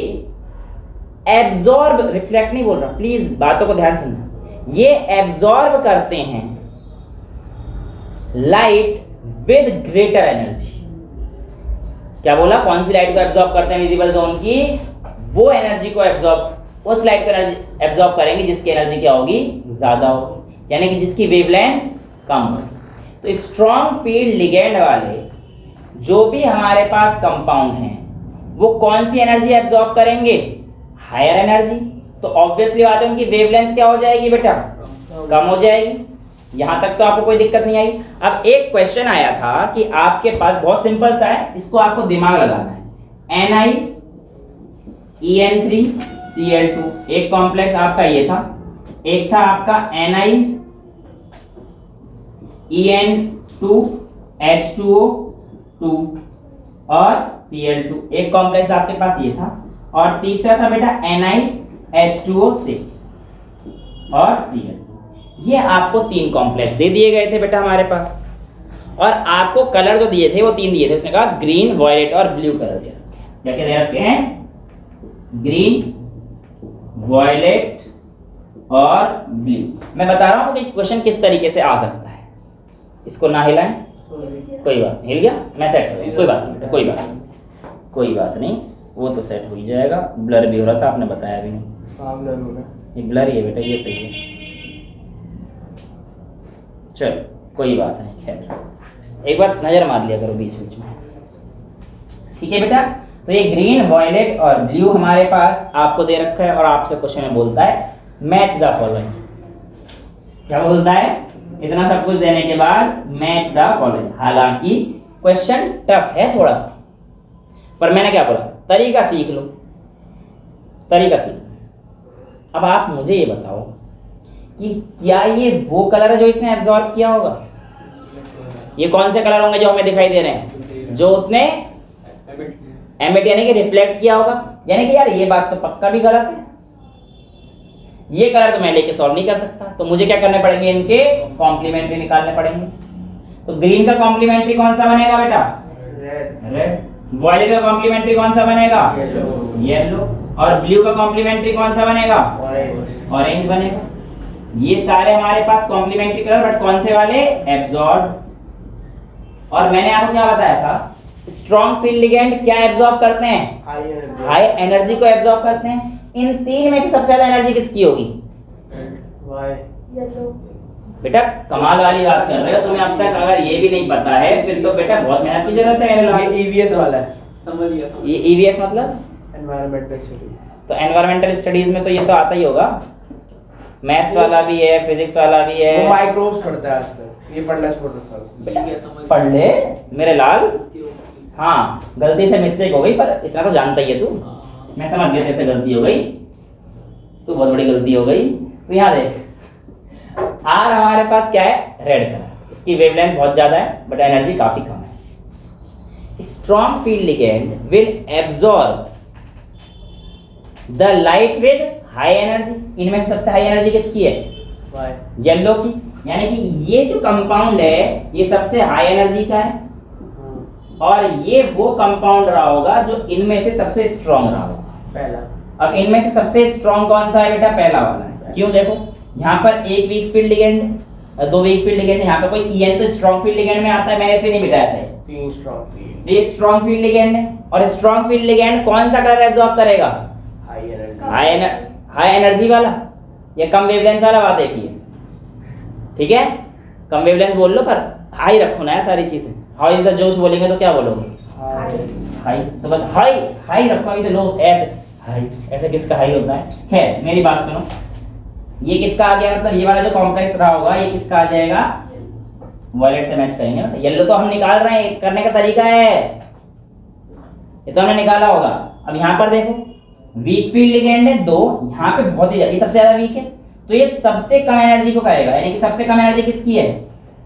एब्जॉर्ब, रिफ्लेक्ट नहीं बोल रहा, प्लीज बातों को ध्यान सुनना, ये एब्जॉर्ब करते हैं लाइट विद ग्रेटर एनर्जी। क्या बोला? कौन सी लाइट को एब्जॉर्ब करते हैं विजिबल जोन की? वो एनर्जी को एब्जॉर्ब, उस लाइट को एनर्जी एब्जॉर्ब करेंगे जिसकी एनर्जी क्या होगी? ज्यादा होगी, यानी कि जिसकी वेवलेंथ कम होगी। तो स्ट्रॉन्ग फील्ड लिगेंड वाले जो भी हमारे पास कंपाउंड हैं, वो कौन सी एनर्जी एब्जॉर्ब करेंगे? Higher energy. तो ऑब्वियसली बात है उनकी वेवलेंथ क्या हो जाएगी बेटा? कम हो जाएगी। यहां तक तो आपको कोई दिक्कत नहीं आई। अब एक क्वेश्चन आया था कि आपके पास, बहुत सिंपल सा है, इसको आपको दिमाग लगाना है। NiEN3Cl2, एक कॉम्प्लेक्स आपका ये था, एक था आपका NiEN2H2O2 और Cl2, एक कॉम्प्लेक्स आपके पास ये था, और तीसरा था बेटा NiH2O6 और Cl। ये आपको 3 कॉम्प्लेक्स दे दिए गए थे बेटा हमारे पास, और आपको कलर जो दिए थे वो 3 दिए थे। उसने कहा ग्रीन, वायलेट और ब्लू कलर दिया। क्या क्या दे रखे हैं? ग्रीन, वायलेट और ब्लू। मैं बता रहा हूँ कि क्वेश्चन किस तरीके से आ सकता है। इसको ना हिलाएं, कोई बात नहीं, हिल गया मैं सेट कर दूं, कोई बात नहीं बेटा, कोई बात नहीं, वो तो सेट हो ही जाएगा। ब्लर भी हो रहा था, आपने बताया भी नहीं। ये ब्लर ही है बेटा, ये सही है। चलो कोई बात नहीं, खैर एक बार नजर मार लिया करो बीच बीच में, ठीक है बेटा। तो ये ग्रीन, वायलेट और ब्लू हमारे पास आपको दे रखा है, और आपसे क्वेश्चन में बोलता है मैच द फॉलोइंग। क्या बोलता है? इतना सब कुछ देने के बाद मैच द फॉलोइंग। हालांकि क्वेश्चन टफ है थोड़ा सा, पर मैंने क्या बोला, तरीका सीख लो, तरीका सीख लो। अब आप मुझे ये बताओ कि क्या ये वो कलर है जो इसने एब्जॉर्ब किया होगा? ये कौन से कलर होंगे जो हमें दिखाई दे रहे हैं? जो उसने एमिट यानी कि रिफ्लेक्ट किया होगा। यानी कि यार ये बात तो पक्का भी गलत है, ये कलर तो मैं लेके सॉल्व नहीं कर सकता, तो मुझे क्या करने पड़ेंगे? इनके कॉम्प्लीमेंट्री निकालने पड़ेंगे। तो ग्रीन का कॉम्प्लीमेंट्री कौन सा बनेगा बेटा? रेड। वायलेट का कॉम्प्लीमेंट्री कौन सा बनेगा? येलो। और ब्लू का कॉम्प्लीमेंट्री कौन सा बनेगा? ऑरेंज बनेगा। ये सारे हमारे पास कॉम्प्लीमेंट्री कलर, बट कौन से वाले? एब्जॉर्ब। और मैंने आपको क्या बताया था? स्ट्रॉन्ग फील्ड लिगेंड क्या एब्जॉर्ब करते हैं? हाई एनर्जी को एब्जॉर्ब करते हैं। इन 3 में से सबसे ज्यादा एनर्जी किसकी होगी? बेटा कमाल वाली बात कर रहे हो तुम्हें। अब तक अगर ये भी नहीं पता है फिर तो बेटा बहुत मेहनत की जरूरत है मेरे लिए। EVS वाला है, समझ लिया। ये EVS मतलब एनवायरमेंटल स्टडीज। तो एनवायरमेंटल स्टडीज में तो ये तो आता ही होगा। मैथ्स वाला भी है, फिजिक्स वाला भी है। वो माइक्रोब्स पढ़ता है आजकल, ये पढ़ना छोड़ रखा। पढ़ ले मेरे लाल। हाँ गलती से मिस्टेक हो गई, पर इतना तो जानता ही है तू। मैं समझ गया जैसे गलती हो गई, तो बहुत बड़ी गलती हो गई। तो यहाँ देख, आर हमारे पास क्या है? Red colour. इसकी वेवलेंथ बहुत ज्यादा है बट एनर्जी काफी कम है। Strong field ligand will absorb the light with high energy. इनमें सबसे हाई एनर्जी किसकी है? येलो की। यानी कि ये जो कंपाउंड है ये सबसे हाई एनर्जी का है, और ये वो कंपाउंड रहा होगा जो इनमें से सबसे स्ट्रॉन्ग रहा होगा। पहला। अब इनमें से सबसे स्ट्रॉन्ग कौन सा है बेटा? पहला वाला है। क्यों? देखो यहाँ पर एक weak field ligand, 2 weak field ligand, यहाँ पे कोई EN तो स्ट्रॉन्ग फील्ड लिगेंड में आता है, मैंने इसलिए नहीं बिठाया था। 3 स्ट्रॉन्ग फील्ड। ये स्ट्रॉन्ग फील्ड लिगेंड है, और स्ट्रॉन्ग फील्ड लिगेंड कौन सा कलर एब्जॉर्ब करेगा? High energy. हाई एनर्जी वाला या कम वेवलेंथ वाला? बात एक ही है, ठीक है। कम वेवलेंथ बोल लो पर हाई रखो ना यार सारी चीजें। हाउ इज द जोश बोलेंगे तो क्या बोलोगे? हाई। तो बस हाई हाई रखो। अभी तो लोग ऐसे हाई, ऐसे किसका हाई होता है? खैर मेरी बात सुनो, ये किसका आ गया? मतलब ये वाला जो कॉम्प्लेक्स रहा होगा ये किसका आ जाएगा? वायलेट से मैच करेंगे। येलो तो हम निकाल रहे हैं, करने का तरीका है, ये तो हमने निकाला होगा। अब यहाँ पर देखो वीक फील्ड लिगेंड है 2, यहाँ पे बहुत ही ये सबसे ज्यादा वीक है, तो ये सबसे कम एनर्जी को करेगा। यानी कि सबसे कम एनर्जी किसकी है?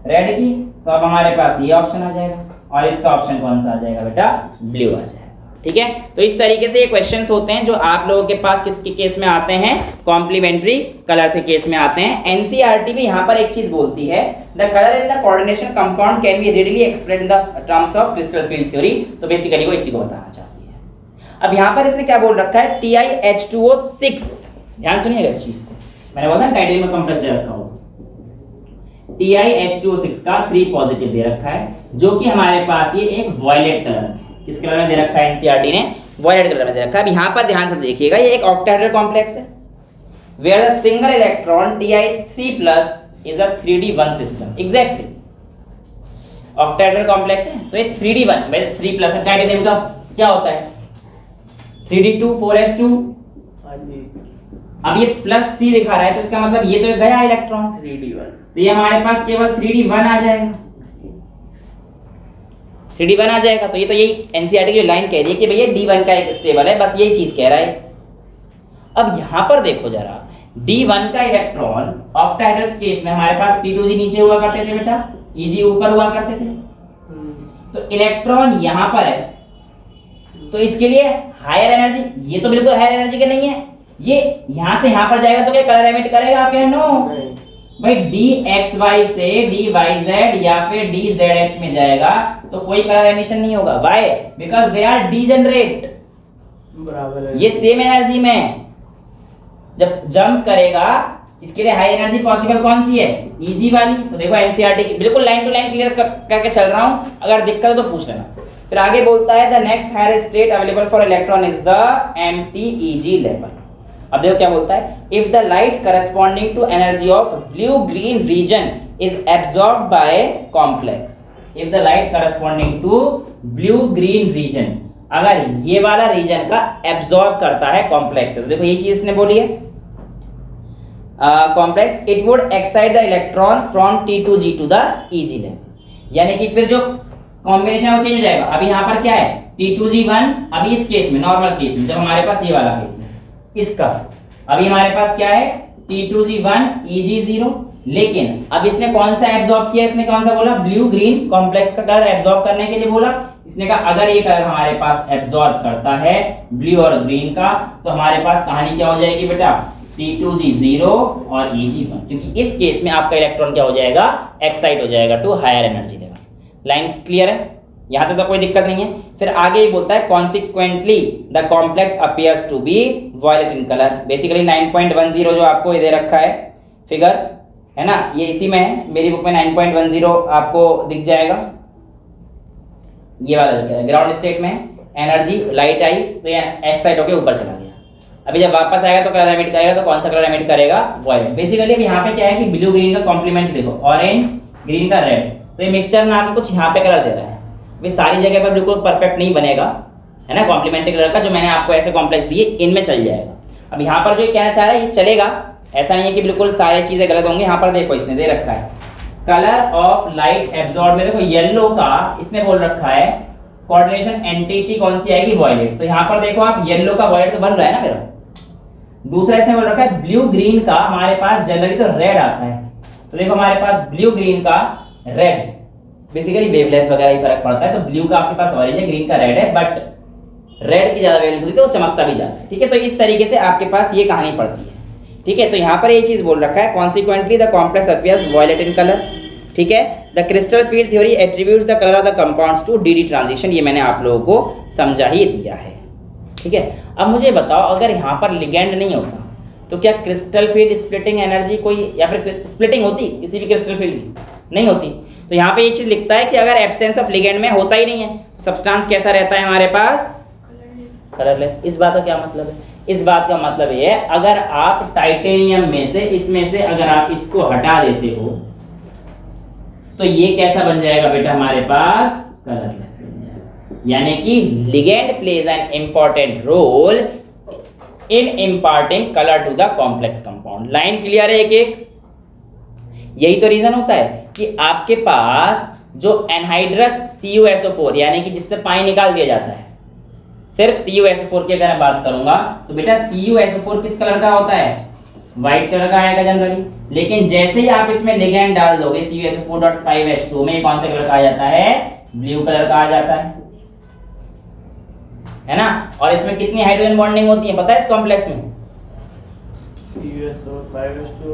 रेड की। तो अब हमारे पास ये ऑप्शन आ जाएगा, और इसका ऑप्शन कौन सा आ जाएगा बेटा? ब्लू आ जाएगा, ठीक है। तो इस तरीके से ये क्वेश्चंस होते हैं जो आप लोगों के पास किसके केस में आते हैं? कॉम्प्लीमेंट्री कलर के केस में आते हैं। एनसीईआरटी भी यहाँ पर एक चीज बोलती है, the colour in the coordination compound can be readily expressed in the terms of crystal field theory. तो बेसिकली वो इसी को बताना चाहती है। अब यहाँ पर इसने क्या बोल रखा है? TiH2O6। ध्यान सुनिएगा इस चीज को, मैंने बोला टाइटल में कॉम्प्लेक्स दे रखा होगा। TiH2O6 का 3 पॉजिटिव दे रखा है, जो कि हमारे पास ये एक वायलेट कलर में, किस कलर में दे रखा है? एनसीईआरटी ने वायलेट कलर में दे रखा है। अब यहाँ पर ध्यान से देखिएगा, ये एक ऑक्टाहेड्रल कॉम्प्लेक्स है, where the single electron Ti3+ is a 3D1 system. Exactly octahedral complex है, तो ये 3D1 में 3+ है। टाइटेनियम का क्या होता है? 3D2 4s2। अब ये +3 दिखा रहा है, तो इसका मतलब ये तो गया इलेक्ट्रॉन 3D1, तो ये हमारे पास केवल 3D1 आ जाएगा। 3D1 आ जाएगा, तो ये तो यही एनसीईआरटी की लाइन कह रही है कि भैया D1 का एक स्टेबल है, बस यही चीज कह रहा है। अब यहां पर देखो जरा, D1 का इलेक्ट्रॉन ऑक्टाहेड्रल केस में हमारे पास P2G नीचे हुआ करते थे बेटा, EG ऊपर हुआ करते थे। तो इलेक्ट्रॉन यहां पर है, तो इसके लिए हायर एनर्जी, ये तो बिल्कुल हायर एनर्जी का नहीं है, ये यहां से यहां पर जाएगा तो क्या कलर एमिट करेगा आप यहाँ? नो भाई, dxy से dyz या फिर dzx में जाएगा तो कोई कलर एमिशन नहीं होगा। Why? Because they are degenerate, बराबर है। ये सेम एनर्जी में जब जंप करेगा, इसके लिए हाई एनर्जी पॉसिबल कौन सी है? Eg वाली। तो देखो एनसीईआरटी की बिल्कुल लाइन टू लाइन क्लियर करके चल रहा हूं, अगर दिक्कत है तो पूछ लेना। फिर आगे बोलता है the next higher state available for electron is the MTEG level. अब देखो क्या बोलता है, if the light corresponding to energy of blue green region is absorbed by complex, if the light corresponding to blue green region, अगर ये वाला reason का absorb करता है कॉम्प्लेक्स से, तो देखो ये चीज इसने बोली है complex, it would excite the electron from T2G to the Eg level. यानी कि फिर जो कॉम्बिनेशन वो चेंज हो जाएगा। अभी यहाँ पर क्या है T2G1, अभी इस केस में नॉर्मल केस में जब हमारे पास ये वाला केस है इसका, अभी हमारे पास क्या है T2G1 Eg0, लेकिन अब इसने कौन सा एब्सॉर्ब किया, इसने कौन सा बोला? ब्लू ग्रीन कॉम्प्लेक्स का कलर एब्सॉर्ब करने के लिए बोला। इसने कहा अगर ये कलर हमारे पास एब्सॉर्ब करता है ब्लू और ग्रीन का, तो हमारे पास कहानी क्या हो जाएगी बेटा? T2G0 और Eg1, क्योंकि इस केस में आपका इलेक्ट्रॉन क्या हो जाएगा? एक्साइट हो जाएगा to higher energy level. Line clear है? यहां तक तो कोई दिक्कत नहीं है। फिर आगे ये बोलता है consequently the complex appears to be violet in colour. Basically 9.10 जो आपको ये दे रखा है फिगर, है ना, ये इसी में है, मेरी बुक में 9.10 आपको दिख जाएगा। ये वाला ग्राउंड स्टेट में एनर्जी लाइट आई तो ये एक्साइट होकर ऊपर चला गया। अभी जब वापस आएगा तो कलर एमिट करेगा, तो कौन सा कलर एमिट करेगा? वॉयलेट। बेसिकली अब यहाँ पे क्या है कि ब्लू ग्रीन का कॉम्प्लीमेंट देखो, ऑरेंज ग्रीन का रेड, तो ये मिक्सचर नाम कुछ यहाँ पे कलर दे रहा है। वे सारी जगह पर बिल्कुल परफेक्ट नहीं बनेगा, है ना, कॉम्प्लीमेंट्री कलर का जो मैंने आपको ऐसे कॉम्प्लेक्स दिए इनमें चल जाएगा। अब यहाँ पर जो कहना चाह रहा है ये चलेगा, ऐसा नहीं है कि बिल्कुल सारी चीजें गलत होंगी। यहाँ पर देखो इसने दे रखा है कलर ऑफ लाइट एब्सॉर्ब में, देखो येलो का इसने बोल रखा है कोऑर्डिनेशन एंटिटी कौन सी आएगी? वॉयलेट। तो यहाँ पर देखो आप येलो का वॉयलेट तो बन रहा है ना मेरा। दूसरा इसने बोल रखा है ब्लू ग्रीन का हमारे पास जनरली तो रेड आता है, तो देखो हमारे पास ब्लू ग्रीन का रेड, बेसिकली वेवलेंथ वगैरह ही फर्क पड़ता है। तो ब्लू का आपके पास ऑरेंज है, ग्रीन का रेड है, बट रेड की ज्यादा वेवलेंथ होती है तो वो चमकता भी ज्यादा है। ठीक है, तो इस तरीके से आपके पास ये कहानी पड़ती है। ठीक है, तो यहाँ पर ये चीज बोल रखा है consequently the complex appears violet in colour. ठीक है, the crystal field theory attributes the colour of the compounds to D transition, ये मैंने आप लोगों को समझा ही दिया है। ठीक है, अब मुझे बताओ अगर यहाँ पर लिगेंड नहीं होता तो क्या क्रिस्टल फील्ड स्प्लिटिंग एनर्जी कोई, या फिर स्प्लिटिंग होती किसी भी क्रिस्टल फील्ड की? नहीं होती। तो यहाँ पे ये चीज लिखता है कि अगर एब्सेंस ऑफ लिगेंड में होता ही नहीं है तो सब्सटेंस कैसा रहता है हमारे पास? कलरलेस। इस बात का क्या मतलब है? इस बात का मतलब ये है अगर आप टाइटेनियम में से, इसमें से अगर आप इसको हटा देते हो तो ये कैसा बन जाएगा बेटा हमारे पास? कलरलेस बन जाएगा। यानी कि ligand plays an important role in imparting colour to the complex compound. Line clear है? एक एक यही तो रीजन होता है कि आपके पास जो एनहाइड्रस CuSO4 यानी कि जिससे पानी निकाल दिया जाता है, सिर्फ CuSO4 की अगर मैं बात करूंगा तो बेटा CuSO4 किस कलर का होता है? व्हाइट कलर का आएगा जनरली। लेकिन जैसे ही आप इसमें लिगेंड डाल दोगे CuSO4.5H2 में, कौन से कलर का आ जाता है? ब्लू कलर का आ जाता है ना। और इसमें कितनी हाइड्रोजन बॉन्डिंग होती है पता है इस कॉम्प्लेक्स में?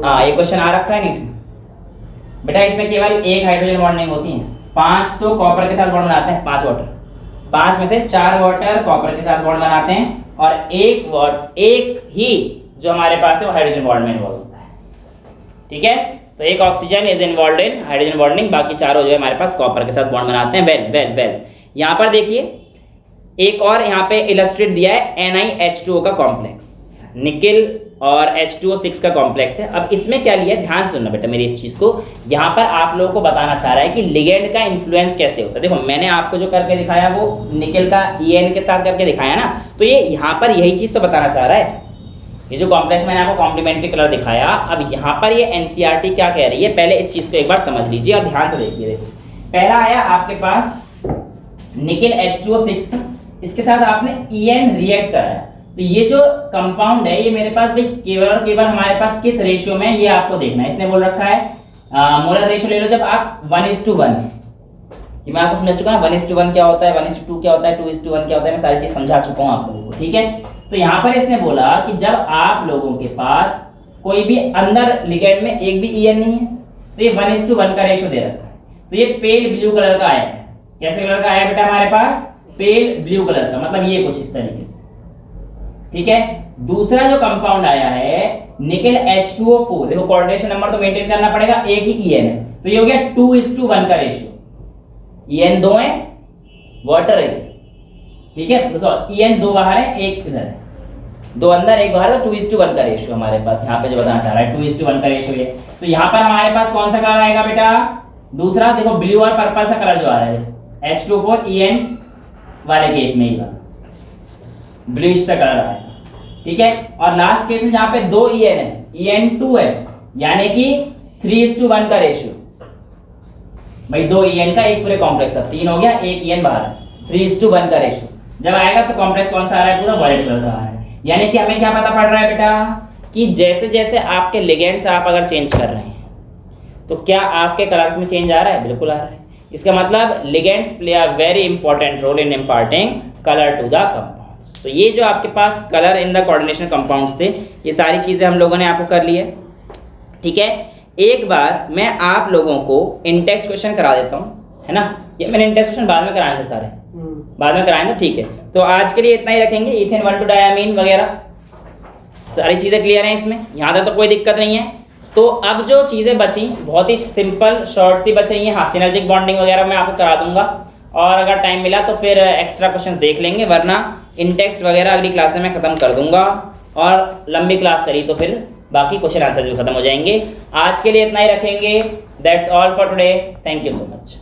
हाँ, ये क्वेश्चन आ रखा है नीट बेटा। इसमें केवल एक हाइड्रोजन बॉन्डिंग होती है, 5 तो कॉपर के साथ बॉन्ड बनाते हैं, 5 वाटर, 5 में से 4 वाटर कॉपर के साथ बॉन्ड बनाते हैं और एक ही जो हमारे पास है वो हाइड्रोजन बॉन्ड में इन्वॉल्व होता है। ठीक है, तो एक oxygen is involve in hydrogen bonding, बाकी चारों जो है हमारे पास कॉपर के साथ बॉन्ड बनाते हैं। वेल यहाँ पर देखिए एक और यहाँ पे इलस्ट्रेट दिया है NiH2O का कॉम्प्लेक्स, निकेल और H2O6 का कॉम्प्लेक्स है। अब इसमें क्या लिया, ध्यान सुनना बेटा मेरी इस चीज को। यहाँ पर आप लोगों को बताना चाह रहा है कि लिगेंड का इन्फ्लुएंस कैसे होता है। देखो मैंने आपको जो करके दिखाया वो निकेल का EN के साथ करके दिखाया ना, तो ये यहाँ पर यही चीज तो बताना चाह रहा है। ये जो कॉम्प्लेक्स मैंने आपको कॉम्प्लीमेंट्री कलर दिखाया, अब यहाँ पर ये NCERT क्या कह रही है, पहले इस चीज को एक बार समझ लीजिए और ध्यान से देखिए। देखो पहला आया आपके पास निकेल H2O6, इसके साथ आपने EN रिएक्ट कराया, तो ये जो कंपाउंड है ये मेरे पास भाई केवल और केवल हमारे पास किस रेशियो में, ये आपको देखना है। इसने बोल रखा है मोलर रेशियो ले लो जब आप 1:1, कि मैं आपको समझा चुका ना 1:1 क्या होता है, 1:2 क्या होता है, 2:1 क्या होता है, मैं सारी चीज समझा चुका हूँ आप लोगों को, ठीक है। तो यहाँ पर इसने बोला कि जब आप लोगों के पास कोई भी अंदर लिगेंड में एक भी EN नहीं है तो ये 1:1 का रेशो दे रखा है। तो ये पेल ब्लू कलर का आया है। कैसे कलर का आया बेटा हमारे पास? पेल ब्लू कलर का, मतलब ये कुछ इस तरीके से, ठीक है। दूसरा जो कंपाउंड आया है निकेल H2O4, देखो कोऑर्डिनेशन नंबर तो मेंटेन करना पड़ेगा, एक ही EN है तो ये हो गया 2:1 का रेशियो। EN 2 है, वाटर है, ठीक है। EN 2 बाहर है, एक इधर है, 2 अंदर एक बाहर, तो 2:1 का रेशियो हमारे पास यहाँ पे जो बताना चाह रहा है 2:1 का रेशियो है। तो यहाँ पर हमारे पास कौन सा कलर आएगा बेटा? दूसरा देखो ब्लू और पर्पल सा कलर जो आ रहा है H2O4 EN वाले केस में ही ब्लूइश सा कलर आएगा, ठीक है। और लास्ट केस में जहाँ पे 2 EN है, EN 2 है, यानी कि 3:1 का रेशियो। भाई 2 EN का एक पूरे कॉम्प्लेक्स है, 3 हो गया, एक EN बाहर, 3:1 का रेशियो जब आएगा तो कॉम्प्लेक्स कौन सा आ रहा है? पूरा वाइट कलर का आ रहा है। यानी कि हमें क्या पता पड़ रहा है बेटा कि जैसे जैसे आपके लिगेंड्स आप अगर चेंज कर रहे हैं तो क्या आपके कलर्स में चेंज आ रहा है? बिल्कुल आ रहा है। इसका मतलब ligands play a very important role in imparting colour to the compounds. तो ये जो आपके पास colour in the coordination compounds थे, ये सारी चीजें हम लोगों ने आपको कर ली है, ठीक है। एक बार मैं आप लोगों को इंटेक्स क्वेश्चन करा देता हूँ, है ना। ये मैंने इंटेक्स क्वेश्चन बाद में कराए थे सारे, बाद में कराएंगे, ठीक है। तो आज के लिए इतना ही रखेंगे। इथेन 1,2-डायमीन वगैरह सारी चीज़ें क्लियर हैं इसमें, यहाँ तक तो कोई दिक्कत नहीं है। तो अब जो चीज़ें बची बहुत ही सिंपल शॉर्ट सी बची हैं, हाँ सिनर्जिक बॉन्डिंग वगैरह मैं आपको करा दूंगा, और अगर टाइम मिला तो फिर एक्स्ट्रा क्वेश्चन देख लेंगे, वरना इंटेक्स्ट वगैरह अगली क्लास में मैं ख़त्म कर दूंगा, और लंबी क्लास चली तो फिर बाकी क्वेश्चन आंसर भी खत्म हो जाएंगे। आज के लिए इतना ही रखेंगे। That's all for today, thank you so much.